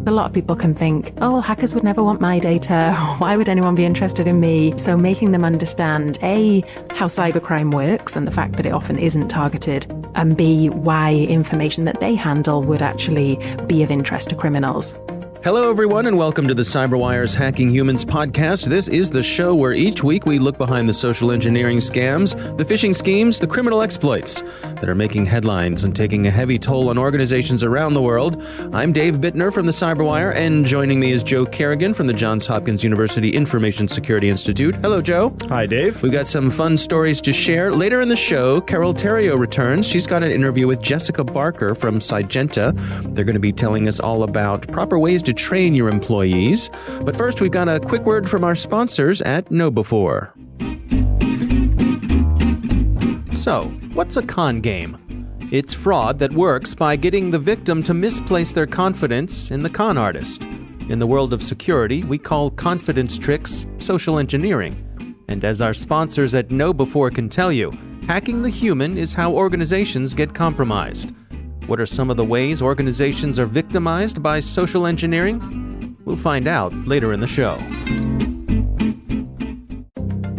A lot of people can think, oh, hackers would never want my data. Why would anyone be interested in me? So making them understand, A, how cybercrime works and the fact that it often isn't targeted, and B, why information that they handle would actually be of interest to criminals. Hello, everyone, and welcome to the CyberWire's Hacking Humans podcast. This is the show where each week we look behind the social engineering scams, the phishing schemes, the criminal exploits that are making headlines and taking a heavy toll on organizations around the world. I'm Dave Bittner from the CyberWire, and joining me is Joe Kerrigan from the Johns Hopkins University Information Security Institute. Hello, Joe. Hi, Dave. We've got some fun stories to share. Later in the show, Carol Theriault returns. She's got an interview with Jessica Barker from Sygenta. They're going to be telling us all about proper ways to train your employees. But first, we've got a quick word from our sponsors at KnowBe4. So, what's a con game? It's fraud that works by getting the victim to misplace their confidence in the con artist. In the world of security, we call confidence tricks social engineering. And as our sponsors at KnowBe4 can tell you, hacking the human is how organizations get compromised. What are some of the ways organizations are victimized by social engineering? We'll find out later in the show.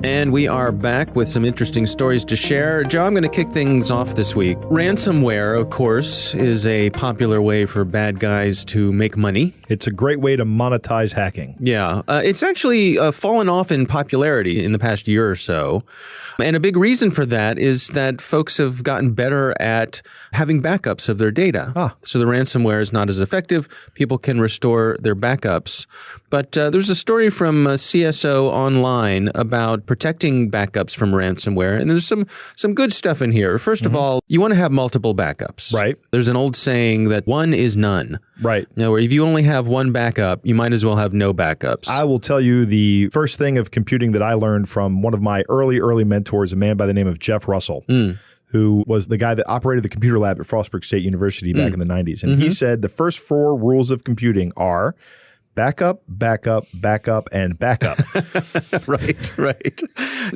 And we are back with some interesting stories to share. Joe, I'm going to kick things off this week. Ransomware, of course, is a popular way for bad guys to make money. It's a great way to monetize hacking. Yeah. It's actually fallen off in popularity in the past year or so. And a big reason for that is that folks have gotten better at having backups of their data. So the ransomware is not as effective. People can restore their backups. But there's a story from CSO Online about protecting backups from ransomware. And there's some good stuff in here. First of all, you want to have multiple backups. Right. There's an old saying that one is none. Right. Now, if you only have one backup, you might as well have no backups. I will tell you the first thing of computing that I learned from one of my early mentors, a man by the name of Jeff Russell, who was the guy that operated the computer lab at Frostburg State University back in the 90s. And he said the first 4 rules of computing are backup, backup, backup, and backup. Right.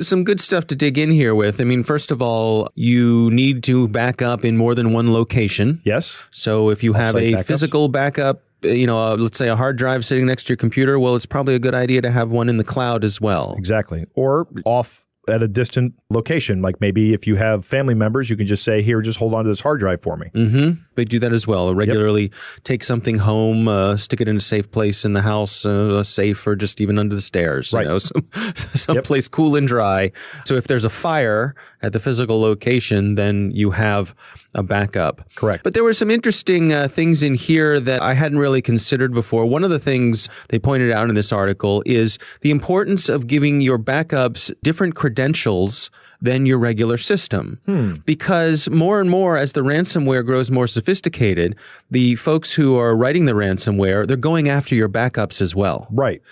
Some good stuff to dig in here with. I mean, first of all, you need to back up in more than one location. Yes. So if you have a physical backup, let's say a hard drive sitting next to your computer, well, it's probably a good idea to have one in the cloud as well. Exactly. Or off at a distant location. Like maybe if you have family members, you can just say, here, just hold on to this hard drive for me. They do that as well. Regularly take something home, stick it in a safe place in the house, a safe or just even under the stairs, right. Some place cool and dry. So if there's a fire at the physical location, then you have a backup. Correct. But there were some interesting things in here that I hadn't really considered before. One of the things they pointed out in this article is the importance of giving your backups different credentials than your regular system. Because more and more, as the ransomware grows more sophisticated, the folks who are writing the ransomware, they're going after your backups as well. Right.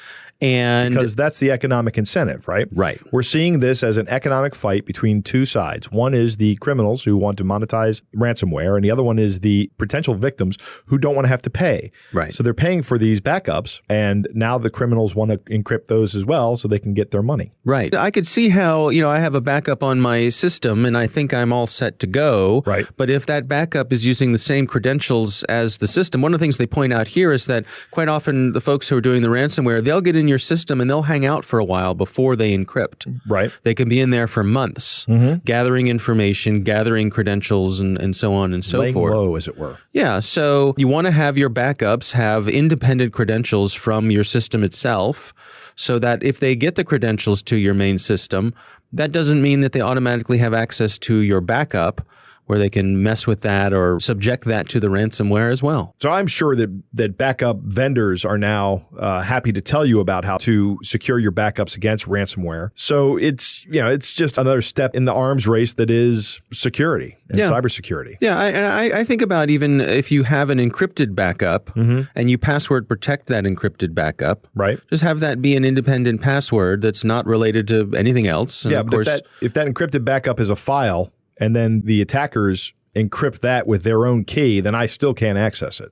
And because that's the economic incentive, right? Right. We're seeing this as an economic fight between two sides. One is the criminals who want to monetize ransomware, and the other one is the potential victims who don't want to have to pay. Right. So they're paying for these backups, and now the criminals want to encrypt those as well so they can get their money. Right. I could see how, I have a backup on my system, and I think I'm all set to go. Right. But if that backup is using the same credentials as the system, one of the things they point out here is that quite often the folks who are doing the ransomware, they'll get in your system and they'll hang out for a while before they encrypt. Right. They can be in there for months, gathering information, gathering credentials, and so on and so Laying forth. low, as it were. Yeah. So you want to have your backups have independent credentials from your system itself, so that if they get the credentials to your main system, that doesn't mean that they automatically have access to your backup, where they can mess with that or subject that to the ransomware as well. So I'm sure that backup vendors are now happy to tell you about how to secure your backups against ransomware. So it's just another step in the arms race that is security and cybersecurity. Yeah, I think about even if you have an encrypted backup and you password protect that encrypted backup, right? Just have that be an independent password that's not related to anything else. And yeah, of course, if that encrypted backup is a file, and then the attackers encrypt that with their own key, then I still can't access it.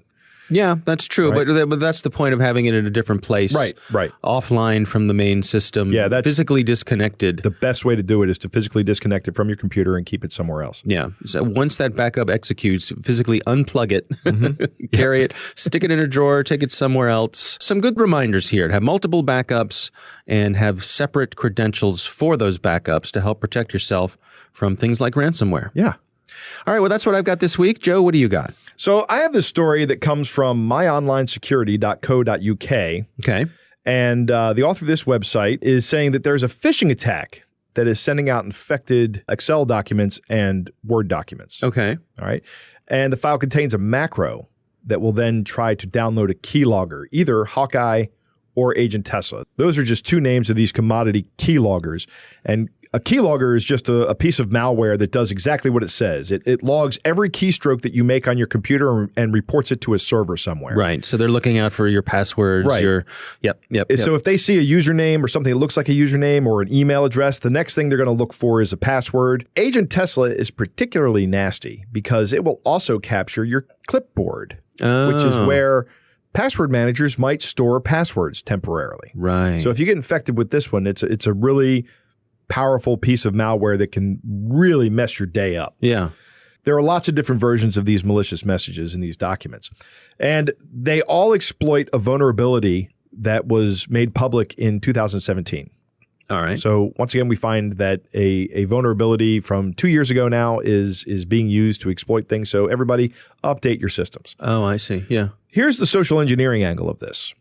Yeah, that's true. Right. But that's the point of having it in a different place. Right. Offline from the main system. Yeah, that's physically disconnected. The best way to do it is to physically disconnect it from your computer and keep it somewhere else. Yeah. So once that backup executes, physically unplug it, carry it, stick it in a drawer, take it somewhere else. Some good reminders here to have multiple backups and have separate credentials for those backups to help protect yourself from things like ransomware. Yeah. All right. Well, that's what I've got this week. Joe, what do you got? So I have this story that comes from myonlinesecurity.co.uk. Okay. And the author of this website is saying that there's a phishing attack that is sending out infected Excel documents and Word documents. Okay. All right. And the file contains a macro that will then try to download a keylogger, either Hawkeye or Agent Tesla. Those are just two names of these commodity keyloggers. And a keylogger is just a piece of malware that does exactly what it says. It logs every keystroke that you make on your computer and reports it to a server somewhere. Right. So they're looking out for your passwords. Right. Yep. So if they see a username or something that looks like a username or an email address, the next thing they're going to look for is a password. Agent Tesla is particularly nasty because it will also capture your clipboard, which is where password managers might store passwords temporarily. Right. So if you get infected with this one, it's a really powerful piece of malware that can really mess your day up. Yeah. There are lots of different versions of these malicious messages in these documents, and they all exploit a vulnerability that was made public in 2017. All right. So once again, we find that a vulnerability from 2 years ago now is being used to exploit things. So everybody update your systems. Oh, I see. Yeah. Here's the social engineering angle of this.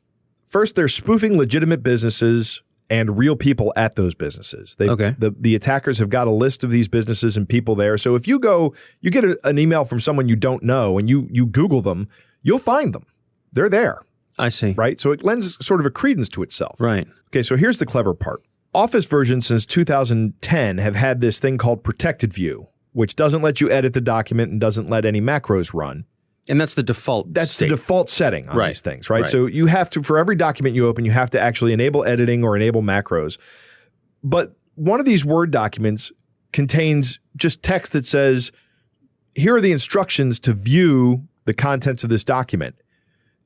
First, they're spoofing legitimate businesses and real people at those businesses. The attackers have got a list of these businesses and people there. So if you get an email from someone you don't know and you Google them, you'll find them. They're there. I see. Right? So it lends sort of a credence to itself. Right. Okay, so here's the clever part. Office versions since 2010 have had this thing called Protected View, which doesn't let you edit the document and doesn't let any macros run. And that's the default That's the default setting on Right. these things, right? So you have to, for every document you open, you have to actually enable editing or enable macros. But one of these Word documents contains just text that says, here are the instructions to view the contents of this document.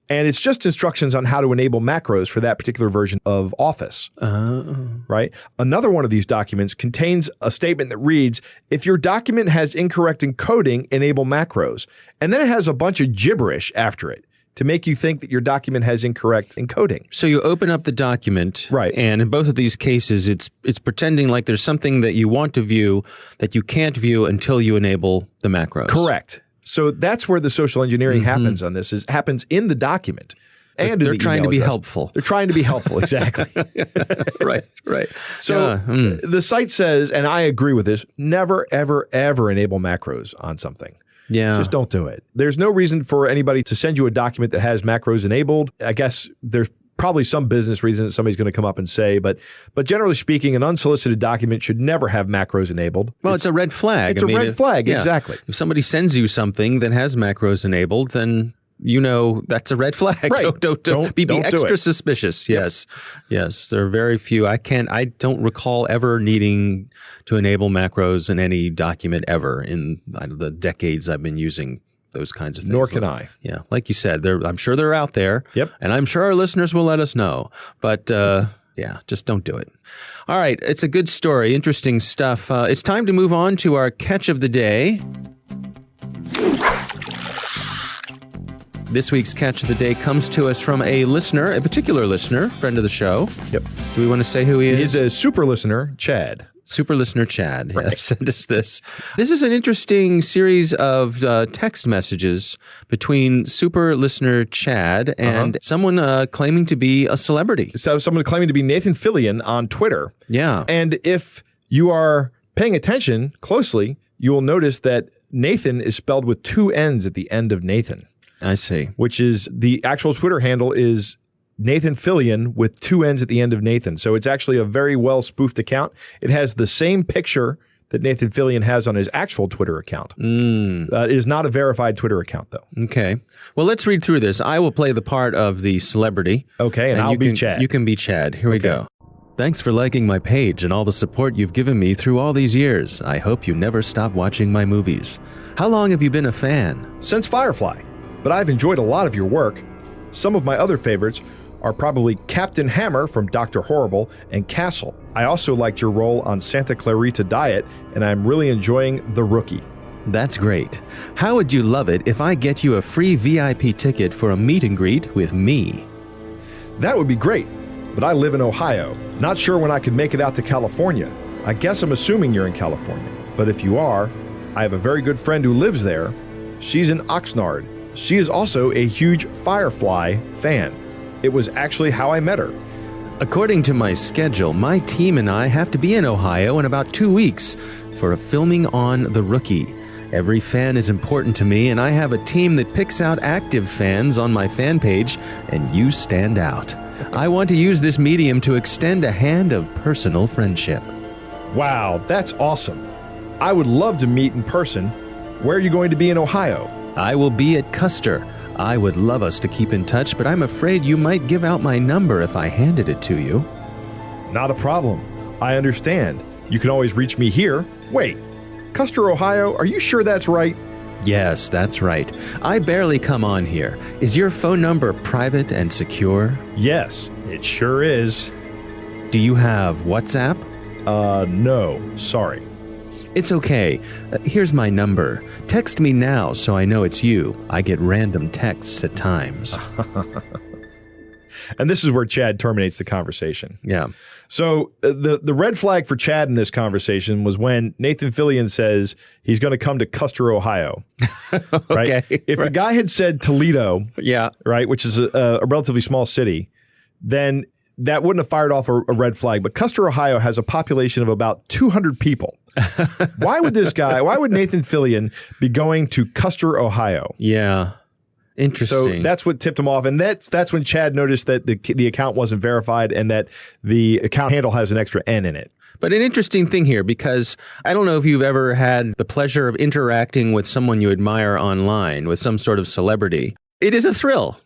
And it's just instructions on how to enable macros for that particular version of Office, right? Another one of these documents contains a statement that reads, if your document has incorrect encoding, enable macros. And then it has a bunch of gibberish after it to make you think that your document has incorrect encoding. So you open up the document, right? And in both of these cases, it's pretending like there's something that you want to view that you can't view until you enable the macros. Correct. So that's where the social engineering happens on this, happens in the document. And they're trying to be helpful. They're trying to be helpful, exactly. Right. So the site says, and I agree with this, never, ever, ever enable macros on something. Yeah. Just don't do it. There's no reason for anybody to send you a document that has macros enabled. I guess there's probably some business reason that somebody's going to come up and say, but generally speaking, an unsolicited document should never have macros enabled. Well, it's a red flag. It's a red flag, exactly. If somebody sends you something that has macros enabled, then you know that's a red flag. Right. Don't be extra suspicious. Yep. Yes. There are very few. I don't recall ever needing to enable macros in any document ever in the decades I've been using those kinds of things. Nor can I. Yeah. Like you said, I'm sure they're out there. Yep. And I'm sure our listeners will let us know. But yeah, just don't do it. All right. It's a good story. Interesting stuff. It's time to move on to our catch of the day. This week's catch of the day comes to us from a listener, a particular listener, friend of the show. Yep. Do we want to say who he is? He's a super listener, Chad. Super listener Chad sent us this. This is an interesting series of text messages between super listener Chad and someone claiming to be a celebrity. So someone claiming to be Nathan Fillion on Twitter. Yeah. And if you are paying attention closely, you will notice that Nathan is spelled with two N's at the end of Nathan. I see. Which is the actual Twitter handle is Nathan Fillion with two N's at the end of Nathan. So it's actually a very well spoofed account. It has the same picture that Nathan Fillion has on his actual Twitter account. It is not a verified Twitter account, though. Okay. Well, let's read through this. I will play the part of the celebrity. Okay, and I'll be Chad. You can be Chad. Here we go. Thanks for liking my page and all the support you've given me through all these years. I hope you never stop watching my movies. How long have you been a fan? Since Firefly. but I've enjoyed a lot of your work. Some of my other favorites are probably Captain Hammer from Dr. Horrible and Castle. I also liked your role on Santa Clarita Diet, and I'm really enjoying The Rookie. That's great. How would you love it if I get you a free VIP ticket for a meet and greet with me? That would be great, but I live in Ohio. Not sure when I could make it out to California. I guess I'm assuming you're in California. But if you are, I have a very good friend who lives there. She's in Oxnard. She is also a huge Firefly fan. It was actually how I met her. According to my schedule, my team and I have to be in Ohio in about 2 weeks for a filming on The Rookie. Every fan is important to me, and I have a team that picks out active fans on my fan page, and you stand out. I want to use this medium to extend a hand of personal friendship. Wow, that's awesome. I would love to meet in person. Where are you going to be in Ohio? I will be at Custer. I would love us to keep in touch, but I'm afraid you might give out my number if I handed it to you. Not a problem. I understand. You can always reach me here. Wait, Custer, Ohio? Are you sure that's right? Yes, that's right. I barely come on here. Is your phone number private and secure? Yes, it sure is. Do you have WhatsApp? No, sorry. It's okay. Here's my number. Text me now so I know it's you. I get random texts at times. And this is where Chad terminates the conversation. Yeah. So the red flag for Chad in this conversation was when Nathan Fillion says he's going to come to Custer, Ohio. Right? Okay. If the guy had said Toledo, Yeah. right, which is a relatively small city, then that wouldn't have fired off a red flag. But Custer, Ohio has a population of about 200 people. Why would Nathan Fillion be going to Custer, Ohio? Yeah. Interesting. So that's what tipped him off. And that's when Chad noticed that the account wasn't verified and that the account handle has an extra N in it. But an interesting thing here, because I don't know if you've ever had the pleasure of interacting with someone you admire online, with some sort of celebrity. It is a thrill.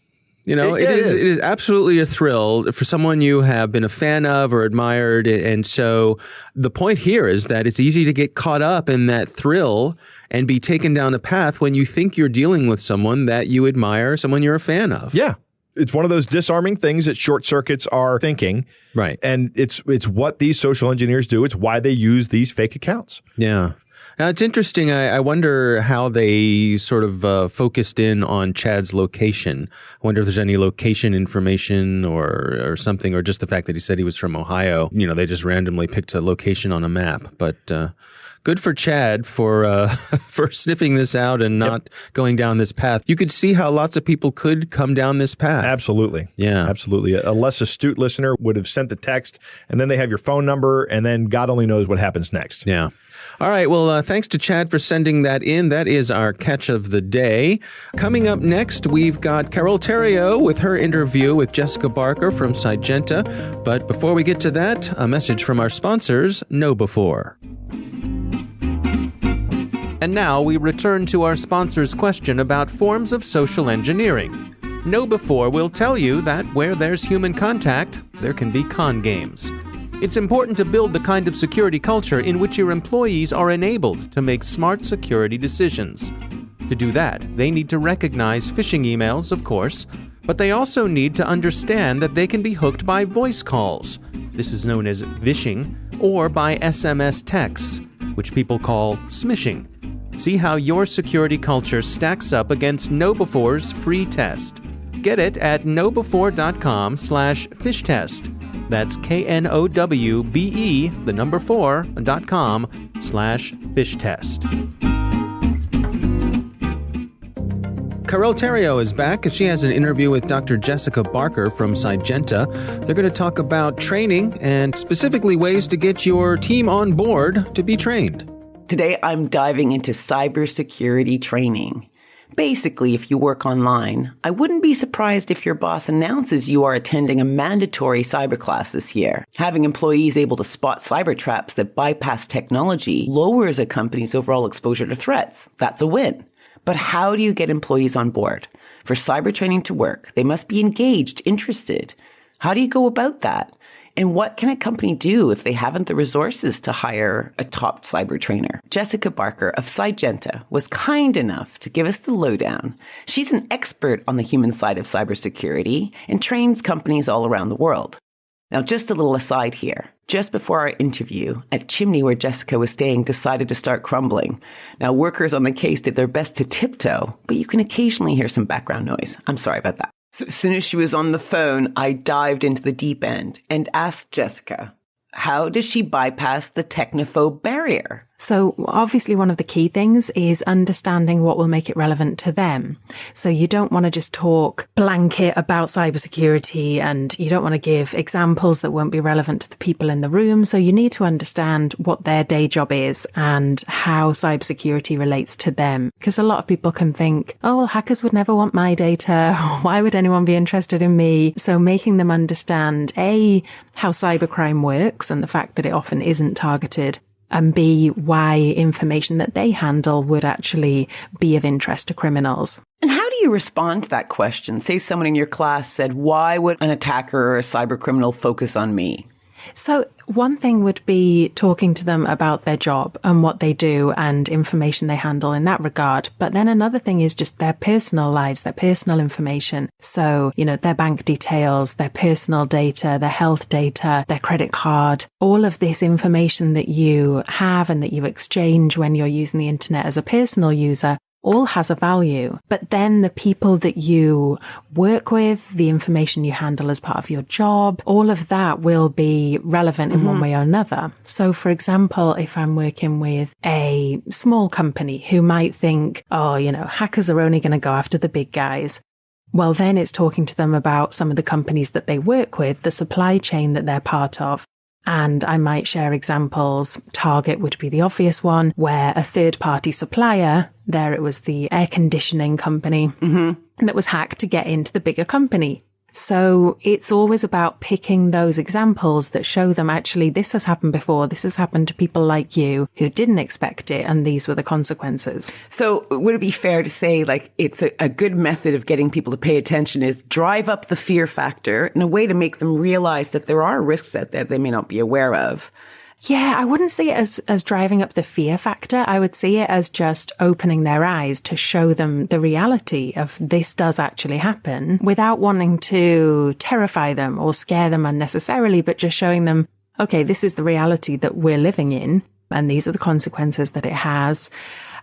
You know, it is absolutely a thrill for someone you have been a fan of or admired. And so the point here is that it's easy to get caught up in that thrill and be taken down a path when you think you're dealing with someone that you admire, someone you're a fan of. Yeah. It's one of those disarming things that short circuits our thinking. Right. And it's what these social engineers do. It's why they use these fake accounts. Yeah. Now, it's interesting. I wonder how they sort of focused in on Chad's location. I wonder if there's any location information or something, or just the fact that he said he was from Ohio. You know, they just randomly picked a location on a map. But good for Chad for sniffing this out and not going down this path. You could see how lots of people could come down this path. Absolutely. Yeah. Absolutely. A less astute listener would have sent the text, and then they have your phone number, and then God only knows what happens next. Yeah. All right. Well, thanks to Chad for sending that in. That is our catch of the day. Coming up next, we've got Carole Theriault with her interview with Jessica Barker from Sygenta. But before we get to that, a message from our sponsors, KnowBe4. And now we return to our sponsor's question about forms of social engineering. KnowBe4 will tell you that where there's human contact, there can be con games. It's important to build the kind of security culture in which your employees are enabled to make smart security decisions. To do that, they need to recognize phishing emails, of course, but they also need to understand that they can be hooked by voice calls. This is known as vishing, or by SMS texts, which people call smishing. See how your security culture stacks up against KnowBe4's free test. Get it at knowbe4.com/fishtest. That's knowbe4.com/fishtest. Carole Theriault is back. She has an interview with Dr. Jessica Barker from Sygenta. They're going to talk about training and specifically ways to get your team on board to be trained. Today, I'm diving into cybersecurity training. Basically, if you work online, I wouldn't be surprised if your boss announces you are attending a mandatory cyber class this year. Having employees able to spot cyber traps that bypass technology lowers a company's overall exposure to threats. That's a win. But how do you get employees on board? For cyber training to work, they must be engaged, interested. How do you go about that? And what can a company do if they haven't the resources to hire a top cyber trainer? Jessica Barker of Sygenta was kind enough to give us the lowdown. She's an expert on the human side of cybersecurity and trains companies all around the world. Now, just a little aside here. Just before our interview, a chimney where Jessica was staying decided to start crumbling. Now, workers on the case did their best to tiptoe, but you can occasionally hear some background noise. I'm sorry about that. So as soon as she was on the phone, I dived into the deep end and asked Jessica, how does she bypass the technophobe barrier? So obviously one of the key things is understanding what will make it relevant to them. So you don't want to just talk blanket about cybersecurity, and you don't want to give examples that won't be relevant to the people in the room. So you need to understand what their day job is and how cybersecurity relates to them. Because a lot of people can think, oh, well, hackers would never want my data. Why would anyone be interested in me? So making them understand, A, how cybercrime works and the fact that it often isn't targeted, and B, why information that they handle would actually be of interest to criminals. And how do you respond to that question? Say someone in your class said, why would an attacker or a cyber criminal focus on me? So one thing would be talking to them about their job and what they do and information they handle in that regard. But then another thing is just their personal lives, their personal information. So, their bank details, their personal data, their health data, their credit card, all of this information that you have and that you exchange when you're using the internet as a personal user all has a value. But then the people that you work with, the information you handle as part of your job, all of that will be relevant in one way or another. So for example, if I'm working with a small company who might think, hackers are only going to go after the big guys. Well, then it's talking to them about some of the companies that they work with, the supply chain that they're part of. And I might share examples. Target would be the obvious one, where a third-party supplier, there it was the air conditioning company, that was hacked to get into the bigger company. So it's always about picking those examples that show them, actually, this has happened before. This has happened to people like you who didn't expect it, and these were the consequences. So would it be fair to say, it's a good method of getting people to pay attention is drive up the fear factor in a way to make them realize that there are risks out there they may not be aware of? Yeah, I wouldn't see it as driving up the fear factor. I would see it as just opening their eyes to show them the reality of this does actually happen without wanting to terrify them or scare them unnecessarily, but just showing them, okay, this is the reality that we're living in and these are the consequences that it has.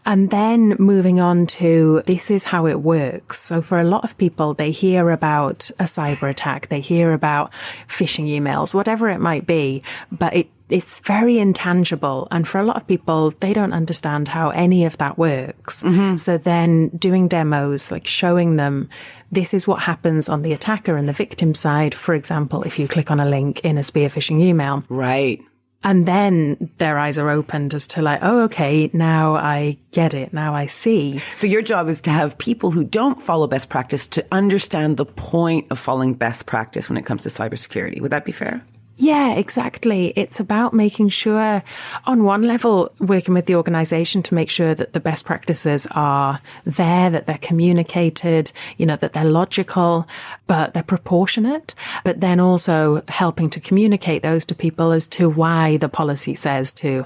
And then moving on to this is how it works. So for a lot of people, they hear about a cyber attack, they hear about phishing emails, whatever it might be, but it's very intangible. And for a lot of people, they don't understand how any of that works. So then doing demos, like showing them this is what happens on the attacker and the victim side. For example, if you click on a link in a spear phishing email. Right. And then their eyes are opened as to oh, okay, now I get it. Now I see. So your job is to have people who don't follow best practice to understand the point of following best practice when it comes to cybersecurity. Would that be fair? Yeah, exactly. It's about making sure, on one level, working with the organization to make sure that the best practices are there, that they're communicated, that they're logical, but they're proportionate. But then also helping to communicate those to people as to why the policy says to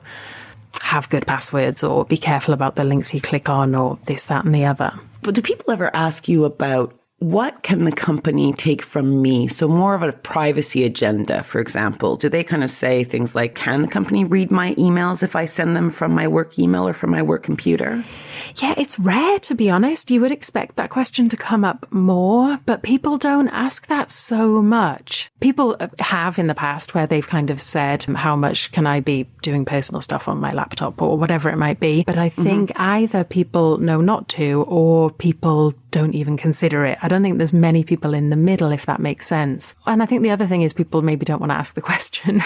have good passwords or be careful about the links you click on or this, that, and the other. But do people ever ask you about what can the company take from me? So more of a privacy agenda, for example. Do they kind of say things like, can the company read my emails if I send them from my work email or from my work computer? Yeah, it's rare, to be honest. You would expect that question to come up more, but people don't ask that so much. People have in the past where they've kind of said, how much can I be doing personal stuff on my laptop or whatever it might be? But I think either people know not to or people don't even consider it. I don't think there's many people in the middle, if that makes sense. And I think the other thing is people maybe don't want to ask the question.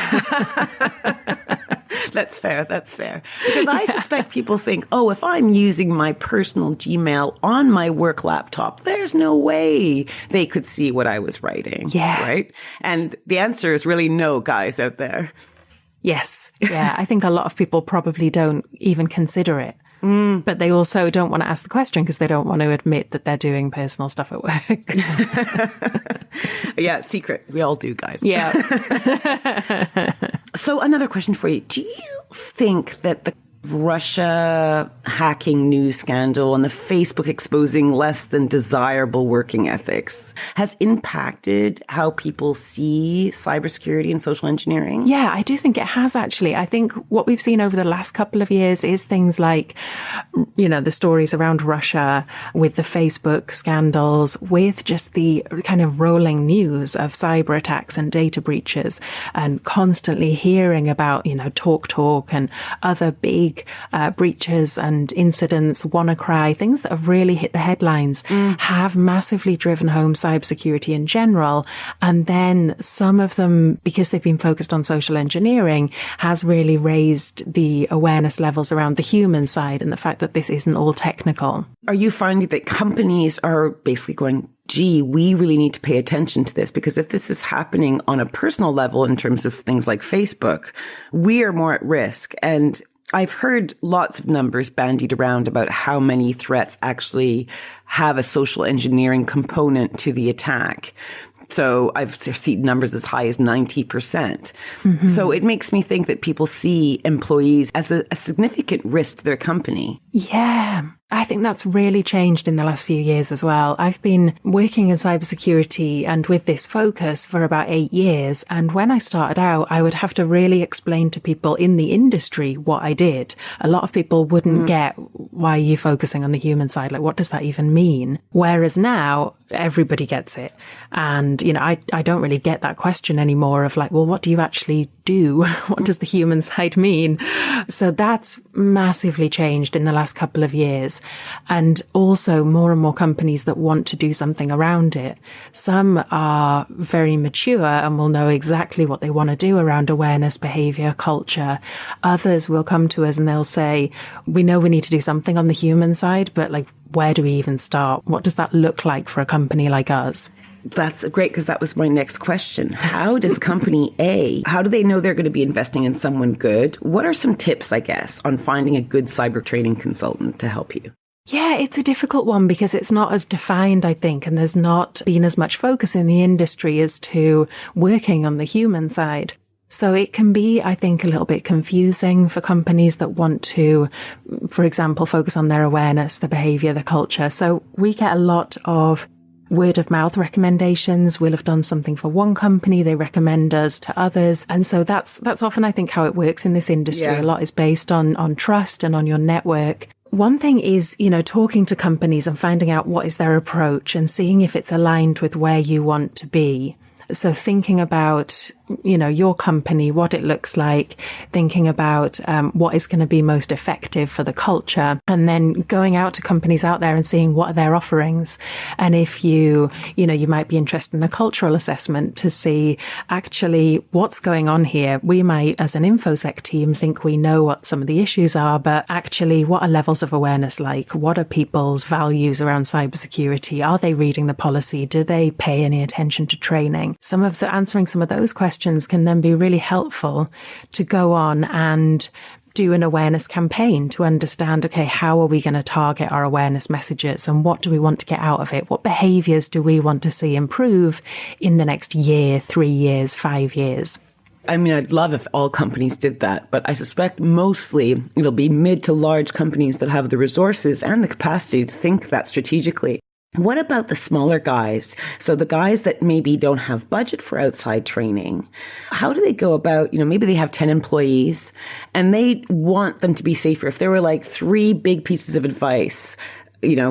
That's fair. Because I suspect people think, oh, if I'm using my personal Gmail on my work laptop, there's no way they could see what I was writing. Yeah. Right? And the answer is really no, guys out there. Yes. Yeah. I think a lot of people probably don't even consider it. But they also don't want to ask the question because they don't want to admit that they're doing personal stuff at work. Yeah, secret. We all do, guys. Yeah. So another question for you. Do you think that the Russia hacking news scandal and the Facebook exposing less than desirable working ethics has impacted how people see cybersecurity and social engineering? Yeah, I do think it has actually. I think what we've seen over the last couple of years is things like, the stories around Russia with the Facebook scandals, with just the kind of rolling news of cyber attacks and data breaches, and constantly hearing about, TalkTalk and other big breaches and incidents, WannaCry, things that have really hit the headlines, have massively driven home cybersecurity in general. And then some of them, because they've been focused on social engineering, has really raised the awareness levels around the human side and the fact that this isn't all technical. Are you finding that companies are basically going, gee, we really need to pay attention to this, because if this is happening on a personal level in terms of things like Facebook, we are more at risk? And I've heard lots of numbers bandied around about how many threats actually have a social engineering component to the attack. So I've seen numbers as high as 90%. So it makes me think that people see employees as a significant risk to their company. Yeah, I think that's really changed in the last few years as well. I've been working in cybersecurity and with this focus for about 8 years. And when I started out, I would have to really explain to people in the industry what I did. A lot of people wouldn't get, why are you focusing on the human side? Like, what does that even mean? Whereas now everybody gets it. And, I don't really get that question anymore of like, well, what do you actually do? What does the human side mean? So that's massively changed in the last couple of years. And also more and more companies that want to do something around it. Some are very mature and will know exactly what they want to do around awareness, behavior, culture. Others will come to us and they'll say, we know we need to do something on the human side, but like, where do we even start? What does that look like for a company like us? That's great, because that was my next question. How does company A, how do they know they're going to be investing in someone good? What are some tips, I guess, on finding a good cyber training consultant to help you? Yeah, it's a difficult one because it's not as defined, I think, and there's not been as much focus in the industry as to working on the human side. So it can be, I think, a little bit confusing for companies that want to, for example, focus on their awareness, the behavior, the culture. So we get a lot of word of mouth recommendations. We'll have done something for one company, they recommend us to others. And so that's often, I think, how it works in this industry. Yeah. A lot is based on trust and on your network. One thing is, talking to companies and finding out what is their approach and seeing if it's aligned with where you want to be. So thinking about, your company, what it looks like, thinking about what is going to be most effective for the culture, and then going out to companies out there and seeing what are their offerings. And if you might be interested in a cultural assessment to see actually what's going on here. We might, as an InfoSec team, think we know what some of the issues are, but actually what are levels of awareness like? What are people's values around cybersecurity? Are they reading the policy? Do they pay any attention to training? Answering some of those questions can then be really helpful to go on and do an awareness campaign to understand, okay, how are we going to target our awareness messages and what do we want to get out of it? What behaviors do we want to see improve in the next year, 3 years, 5 years? I mean, I'd love if all companies did that, but I suspect mostly it'll be mid to large companies that have the resources and the capacity to think that strategically. What about the smaller guys? So the guys that maybe don't have budget for outside training, how do they go about, maybe they have 10 employees and they want them to be safer. If there were like 3 big pieces of advice,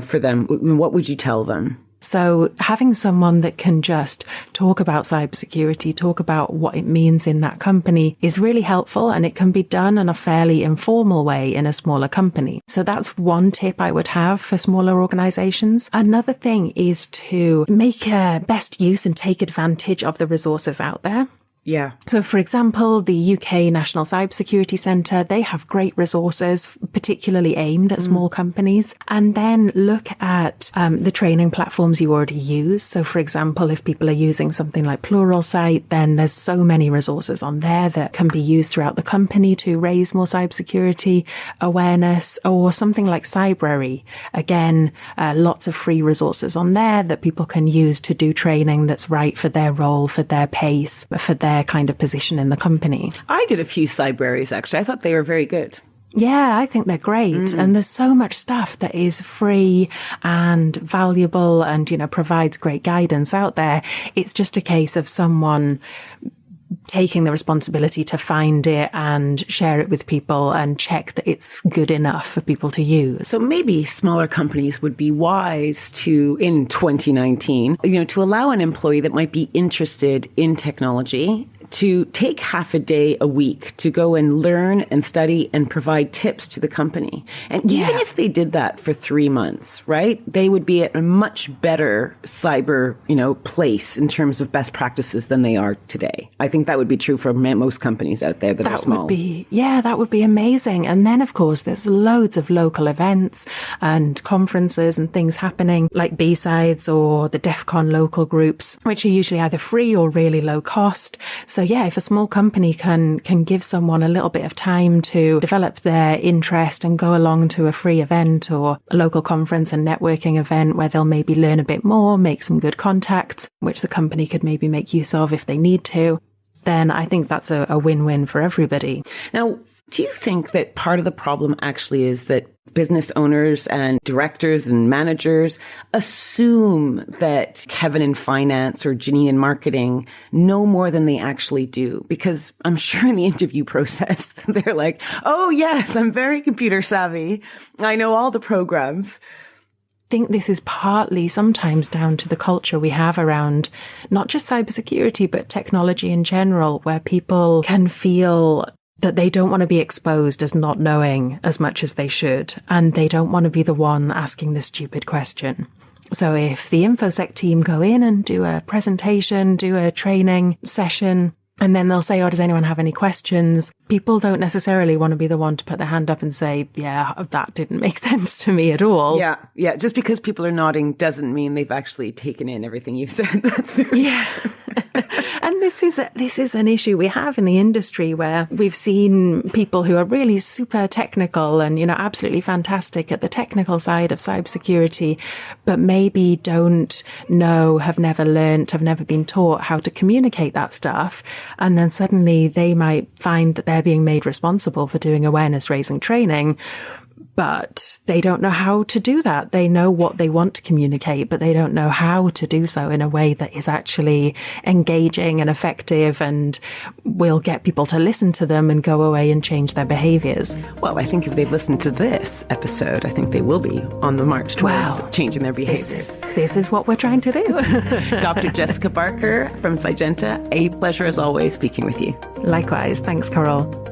for them, what would you tell them? So having someone that can just talk about cybersecurity, talk about what it means in that company is really helpful, and it can be done in a fairly informal way in a smaller company. So that's one tip I would have for smaller organizations. Another thing is to make best use and take advantage of the resources out there. Yeah. So, for example, the UK National Cybersecurity Centre, they have great resources, particularly aimed at small companies. And then look at the training platforms you already use. So, for example, if people are using something like Pluralsight, then there's so many resources on there that can be used throughout the company to raise more cybersecurity awareness, or something like Cybrary. Again, lots of free resources on there that people can use to do training that's right for their role, for their pace, for their kind of position in the company. I did a few Cybraries, actually. I thought they were very good. Yeah, I think they're great. And there's so much stuff that is free and valuable and, provides great guidance out there. It's just a case of someone taking the responsibility to find it and share it with people and check that it's good enough for people to use. So maybe smaller companies would be wise to, in 2019, to allow an employee that might be interested in technology to take half a day a week to go and learn and study and provide tips to the company. And even if they did that for 3 months, right, they would be at a much better cyber, place in terms of best practices than they are today. I think that would be true for most companies out there that are small. That would be amazing. And then, of course, there's loads of local events and conferences and things happening, like B-Sides or the DEF CON local groups, which are usually either free or really low cost. So if a small company can give someone a little bit of time to develop their interest and go along to a free event or a local conference and networking event where they'll maybe learn a bit more, make some good contacts, which the company could maybe make use of if they need to, then I think that's a win-win for everybody. Now, do you think that part of the problem actually is that business owners and directors and managers assume that Kevin in finance or Janine in marketing know more than they actually do? Because I'm sure in the interview process, they're like, oh, yes, I'm very computer savvy. I know all the programs. I think this is partly sometimes down to the culture we have around not just cybersecurity, but technology in general, where people can feel that they don't want to be exposed as not knowing as much as they should, and they don't want to be the one asking the stupid question. So if the InfoSec team go in and do a presentation, do a training session, and then they'll say, does anyone have any questions? People don't necessarily want to be the one to put their hand up and say, yeah, that didn't make sense to me at all. Yeah. Just because people are nodding doesn't mean they've actually taken in everything you've said. That's very And this is an issue we have in the industry, where we've seen people who are really super technical and, absolutely fantastic at the technical side of cybersecurity, but maybe don't know, have never learnt, have never been taught how to communicate that stuff. And then suddenly they might find that they're being made responsible for doing awareness raising training, but they don't know how to do that. They know what they want to communicate, but they don't know how to do so in a way that is actually engaging and effective and will get people to listen to them and go away and change their behaviors. Well, I think if they've listened to this episode, I think they will be on the march towards changing their behaviors. This is what we're trying to do. Dr. Jessica Barker from Sygenta, a pleasure as always speaking with you. Likewise. Thanks, Carol.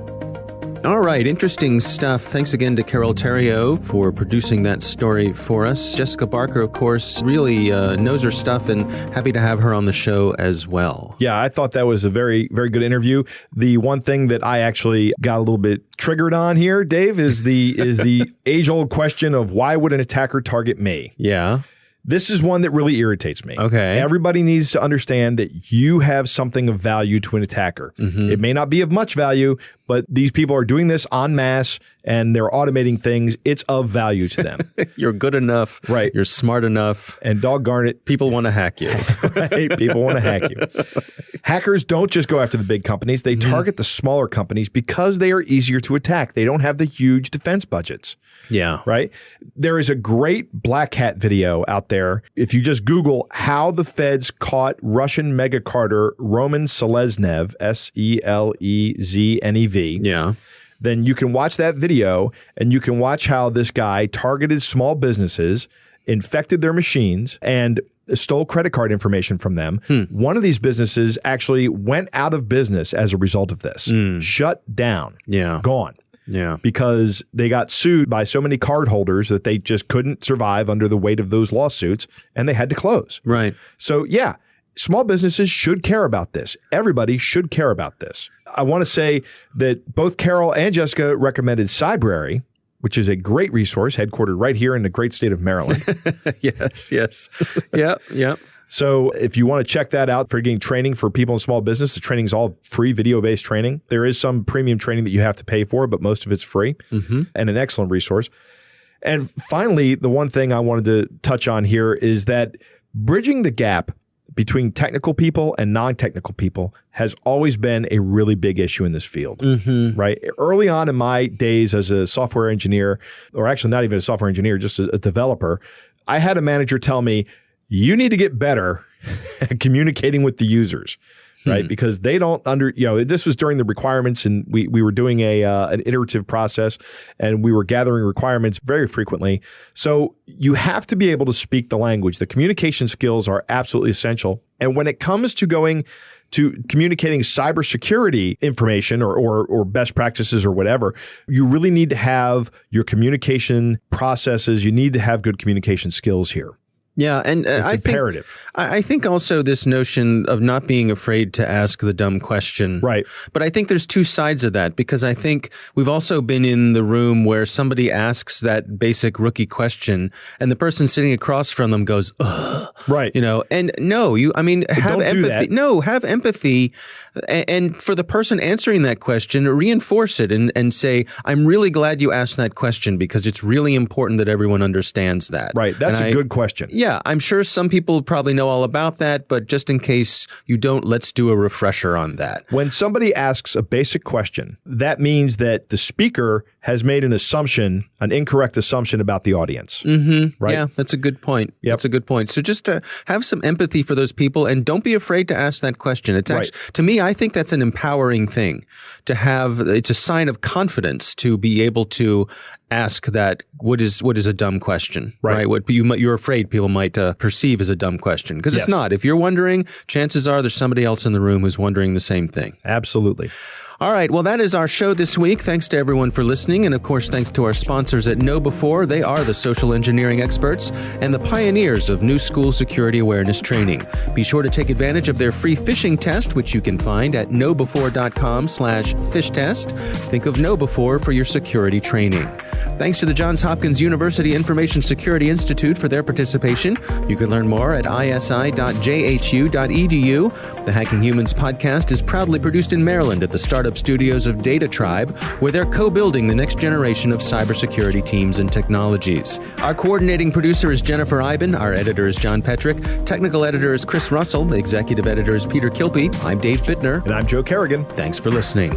All right, interesting stuff. Thanks again to Carol Theriault for producing that story for us. Jessica Barker, of course, really knows her stuff, and happy to have her on the show as well. Yeah, I thought that was a very, very good interview. The one thing that I actually got a little bit triggered on here, Dave, is the age-old question of why would an attacker target me? Yeah. This is one that really irritates me. Okay. Everybody needs to understand that you have something of value to an attacker. Mm-hmm. It may not be of much value, but these people are doing this en masse and they're automating things. It's of value to them. You're good enough. Right. You're smart enough. And doggone it, people want to hack you. Right? People want to hack you. Hackers don't just go after the big companies. They target the smaller companies because they are easier to attack. They don't have the huge defense budgets. Yeah. Right? There is a great Black Hat video out there. If you just Google how the feds caught Russian mega carder Roman Seleznev, Seleznev. Yeah. Then you can watch that video and you can watch how this guy targeted small businesses, infected their machines, and stole credit card information from them. One of these businesses actually went out of business as a result of this. Shut down. Yeah. Gone. Yeah. Because they got sued by so many card holders that they just couldn't survive under the weight of those lawsuits and they had to close. Right. So, yeah, small businesses should care about this. Everybody should care about this. I want to say that both Carol and Jessica recommended Cybrary, which is a great resource headquartered right here in the great state of Maryland. Yes. Yep. So if you want to check that out for getting training for people in small business, the training is all free video-based training. There is some premium training that you have to pay for, but most of it's free and an excellent resource. And finally, the one thing I wanted to touch on here is that bridging the gap between technical people and non-technical people has always been a really big issue in this field, right? Early on in my days as a software engineer, or actually not even a software engineer, just a developer, I had a manager tell me, you need to get better at communicating with the users, right? Because they don't this was during the requirements, and we were doing an iterative process, and we were gathering requirements very frequently. So you have to be able to speak the language. The communication skills are absolutely essential. And when it comes to going to communicating cybersecurity information or best practices or whatever, you really need to have your communication processes. You need to have good communication skills here. Yeah, and it's imperative. I think also this notion of not being afraid to ask the dumb question. Right. But I think there's two sides of that, because I think we've also been in the room where somebody asks that basic rookie question and the person sitting across from them goes, ugh. Right. And no, have empathy. No, have empathy. And for the person answering that question, reinforce it and say, I'm really glad you asked that question because it's really important that everyone understands that. Right. That's a good question. Yeah, I'm sure some people probably know all about that, but just in case you don't, let's do a refresher on that. When somebody asks a basic question, that means that the speaker has made an incorrect assumption about the audience. Right? Yeah, that's a good point. Yep. That's a good point. So just to have some empathy for those people, and don't be afraid to ask that question. It's actually, to me, I think that's an empowering thing to have. It's a sign of confidence to be able to ask that. What is a dumb question, right? What you're afraid people might perceive as a dumb question, because it's not. If you're wondering, chances are there's somebody else in the room who's wondering the same thing. Absolutely. All right. Well, that is our show this week. Thanks to everyone for listening. And of course, thanks to our sponsors at KnowBe4. They are the social engineering experts and the pioneers of new school security awareness training. Be sure to take advantage of their free phishing test, which you can find at knowbe4.com/phish test. Think of KnowBe4 for your security training. Thanks to the Johns Hopkins University Information Security Institute for their participation. You can learn more at isi.jhu.edu. The Hacking Humans podcast is proudly produced in Maryland at the startup studios of Data Tribe, where they're co-building the next generation of cybersecurity teams and technologies. Our coordinating producer is Jennifer Iben. Our editor is John Petrick. Technical editor is Chris Russell. Executive editor is Peter Kilpie. I'm Dave Bittner. And I'm Joe Kerrigan. Thanks for listening.